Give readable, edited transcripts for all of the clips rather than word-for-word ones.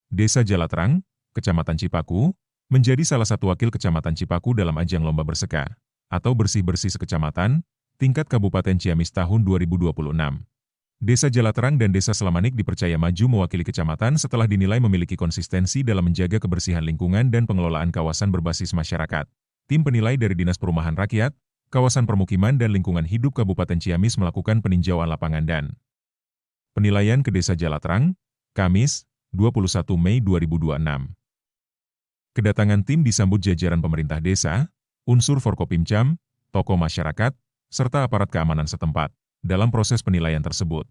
Desa Jalatrang, Kecamatan Cipaku, menjadi salah satu wakil Kecamatan Cipaku dalam ajang Lomba Berseka, atau Bersih-Bersih Sekecamatan, tingkat Kabupaten Ciamis tahun 2026. Desa Jalatrang dan Desa Selamanik dipercaya maju mewakili kecamatan setelah dinilai memiliki konsistensi dalam menjaga kebersihan lingkungan dan pengelolaan kawasan berbasis masyarakat. Tim penilai dari Dinas Perumahan Rakyat, Kawasan Permukiman dan Lingkungan Hidup Kabupaten Ciamis melakukan peninjauan lapangan dan penilaian ke Desa Jalatrang, Kamis, 21 Mei 2026. Kedatangan tim disambut jajaran pemerintah desa, unsur Forkopimcam, tokoh masyarakat, serta aparat keamanan setempat. Dalam proses penilaian tersebut,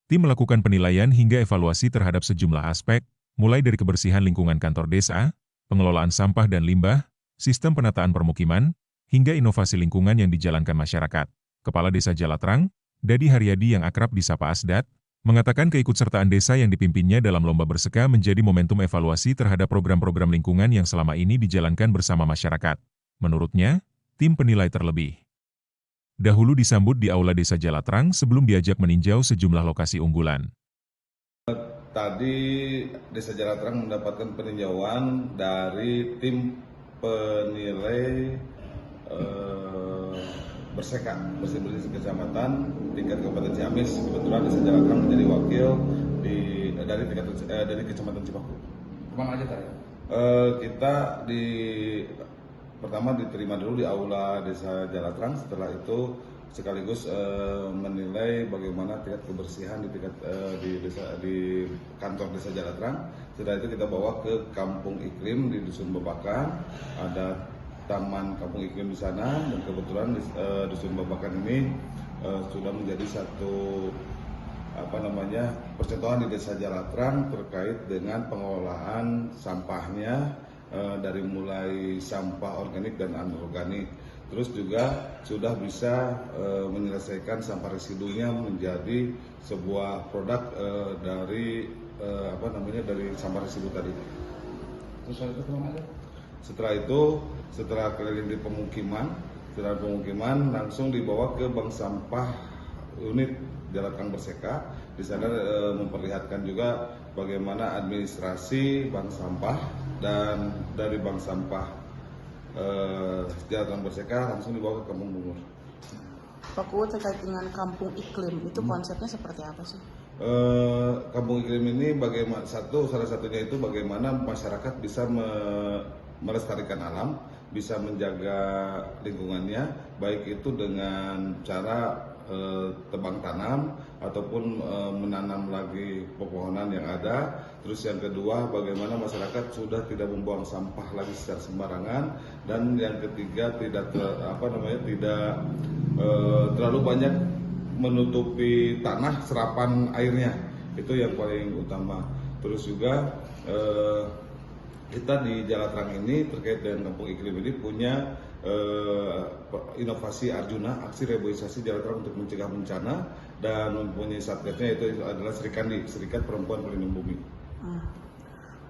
tim melakukan penilaian hingga evaluasi terhadap sejumlah aspek, mulai dari kebersihan lingkungan kantor desa, pengelolaan sampah dan limbah, sistem penataan permukiman, hingga inovasi lingkungan yang dijalankan masyarakat. Kepala Desa Jalatrang, Dadi Haryadi yang akrab disapa Asdat, mengatakan keikutsertaan desa yang dipimpinnya dalam Lomba Berseka menjadi momentum evaluasi terhadap program-program lingkungan yang selama ini dijalankan bersama masyarakat. Menurutnya, tim penilai terlebih dahulu disambut di Aula Desa Jalatrang sebelum diajak meninjau sejumlah lokasi unggulan. Tadi Desa Jalatrang mendapatkan peninjauan dari tim penilai Berseka, bersih-bersih kecamatan tingkat Kabupaten Ciamis. Kebetulan Desa Jalatrang menjadi wakil dari Kecamatan Cipaku. Kemana aja tadi? Kita pertama diterima dulu di Aula Desa Jalatrang, setelah itu sekaligus menilai bagaimana tingkat kebersihan di kantor Desa Jalatrang. Setelah itu kita bawa ke Kampung Iklim di Dusun Babakan, ada Taman Kampung Iklim di sana, dan kebetulan Dusun Babakan ini sudah menjadi satu percontohan di Desa Jalatrang terkait dengan pengelolaan sampahnya, dari mulai sampah organik dan anorganik. Terus juga sudah bisa menyelesaikan sampah residunya menjadi sebuah produk dari sampah residu tadi. Terus itu kemana aja? Setelah keliling di pemukiman, langsung dibawa ke bank sampah unit Jalatrang Berseka. Di sana memperlihatkan juga bagaimana administrasi bank sampah, dan dari bank sampah Jalatrang Berseka langsung dibawa ke Kampung Bungur. Pak Kuwo, terkait dengan Kampung Iklim, itu konsepnya seperti apa sih? Kampung Iklim ini salah satunya itu bagaimana masyarakat bisa melestarikan alam, bisa menjaga lingkungannya, baik itu dengan cara tebang tanam ataupun menanam lagi pepohonan yang ada. Terus yang kedua, bagaimana masyarakat sudah tidak membuang sampah lagi secara sembarangan, dan yang ketiga tidak terlalu banyak menutupi tanah serapan airnya. Itu yang paling utama. Terus juga kita di Jalatrang ini terkait dengan Kampung Iklim ini punya inovasi Arjuna, aksi reboisasi Jalatrang untuk mencegah bencana, dan mempunyai satgasnya yaitu adalah Serikandi, Serikat Perempuan Pelindung Bumi.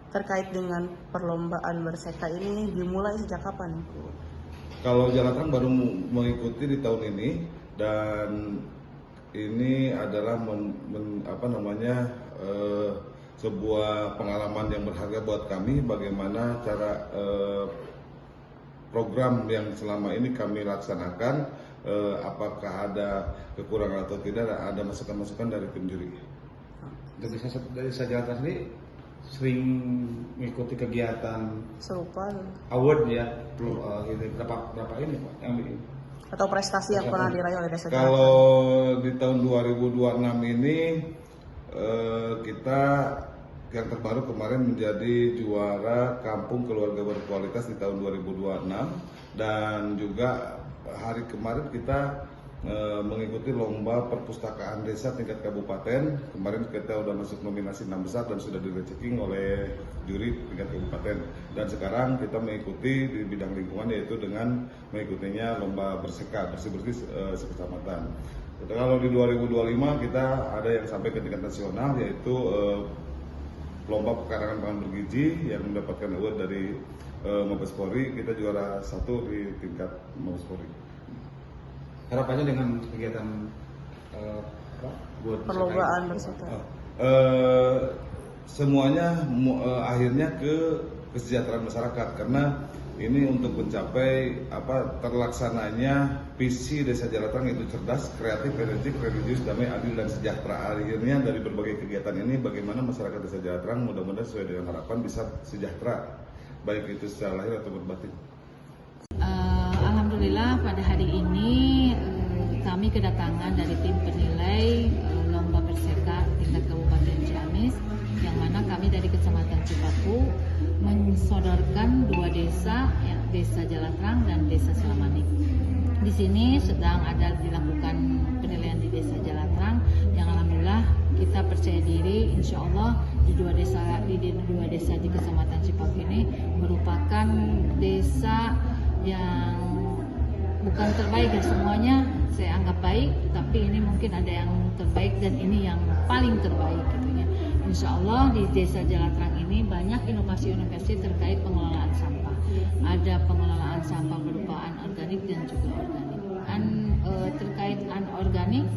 Terkait dengan perlombaan Berseka ini dimulai sejak kapan? Kalau Jalatrang baru mengikuti di tahun ini, dan ini adalah sebuah pengalaman yang berharga buat kami, bagaimana cara program yang selama ini kami laksanakan, apakah ada kekurangan atau tidak, ada masukan-masukan dari tim juri. Dari Desa Jalatrang sendiri sering mengikuti kegiatan Serupa award ya, berapa ini Pak yang bikin? atau prestasi yang pernah diraih oleh Desa Jalatrang? Kalau di tahun 2026 ini kita yang terbaru kemarin menjadi juara Kampung Keluarga Berkualitas di tahun 2026, dan juga hari kemarin kita mengikuti lomba perpustakaan desa tingkat kabupaten. Kemarin kita sudah masuk nominasi 6 besar dan sudah di-checking oleh juri tingkat kabupaten. Dan sekarang kita mengikuti di bidang lingkungan, yaitu dengan mengikutinya lomba Berseka, bersih-bersih sekecamatan. Kalau di 2025 kita ada yang sampai ke tingkat nasional, yaitu lomba pekarangan pangan bergizi yang mendapatkan award dari Mabes Polri. Kita juara 1 di tingkat Mabes Polri. Harapannya dengan kegiatan Perlombaan Berseka. semuanya akhirnya ke kesejahteraan masyarakat, karena ini untuk mencapai terlaksananya visi Desa Jalatrang itu cerdas, kreatif, energi, religius, damai, adil, dan sejahtera. Akhirnya dari berbagai kegiatan ini bagaimana masyarakat Desa Jalatrang mudah-mudahan sesuai dengan harapan bisa sejahtera, baik itu secara lahir atau batin. Alhamdulillah pada hari ini kami kedatangan dari tim penilai lomba berseka tingkat Kabupaten Ciamis, yang mana kami dari Kecamatan Cipaku mensodorkan 2 desa, ya, Desa Jalatrang dan Desa Selamanik. Di sini sedang ada dilakukan penilaian di Desa Jalatrang, yang alhamdulillah kita percaya diri, insya Allah di dua desa di Kecamatan Cipaku ini merupakan desa yang bukan terbaik ya, semuanya saya anggap baik, tapi ini mungkin ada yang terbaik dan ini yang paling terbaik gitu ya. Insya Allah di Desa Jalatrang ini banyak inovasi-inovasi terkait pengelolaan sampah. Ada pengelolaan sampah berupa anorganik dan juga organik. Terkait anorganik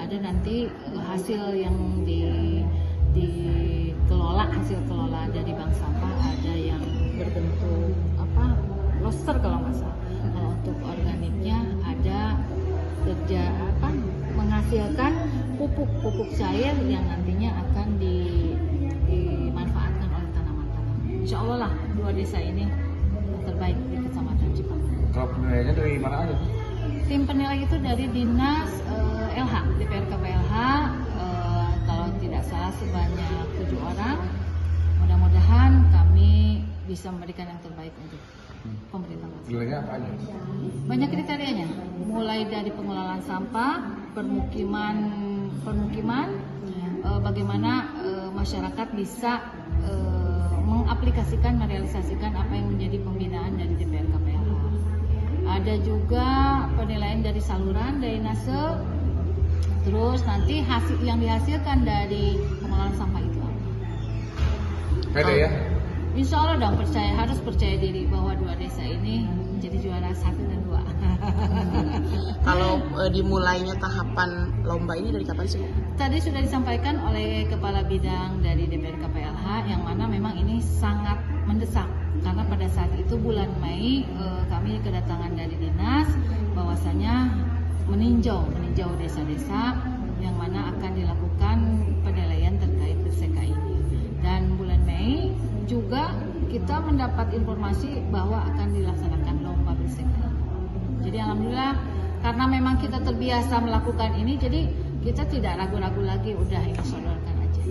ada nanti hasil yang dikelola, hasil kelola dari bank sampah, ada yang berbentuk lobster kalau nggak salah. Kalau untuk organiknya ada menghasilkan pupuk cair yang nantinya akan dimanfaatkan oleh tanaman-tanaman. Insya Allah lah 2 desa ini terbaik di Kecamatan Cipaku. Kalau penilaiannya dari mana aja? Tim penilai itu dari Dinas LH, DPRK PLH, kalau tidak salah sebanyak 7 orang. Mudah-mudahan kami bisa memberikan yang terbaik untuk pemerintah. Penilaiannya apa aja? Banyak kriterianya, mulai dari pengelolaan sampah, permukiman, bagaimana masyarakat bisa mengaplikasikan, merealisasikan apa yang menjadi pembinaan dari DPRK PLH. Ada juga penilaian dari saluran, drainase, terus nanti hasil yang dihasilkan dari pengelolaan sampah itu apa? Pede ya? Insya Allah dong, harus percaya diri bahwa 2 desa ini menjadi juara 1 dan 2. Kalau dimulainya tahapan lomba ini dari kapan sih, Bu? Tadi sudah disampaikan oleh Kepala Bidang dari DPRK PLH, yang mana memang ini sangat mendesak. Karena pada saat itu bulan Mei kami kedatangan dari dinas bahwasanya meninjau desa-desa yang mana akan dilakukan penilaian terkait berseka ini. Dan bulan Mei juga kita mendapat informasi bahwa akan dilaksanakan lomba berseka. Jadi alhamdulillah karena memang kita terbiasa melakukan ini, jadi kita tidak ragu-ragu lagi, udah ini sodorkan aja.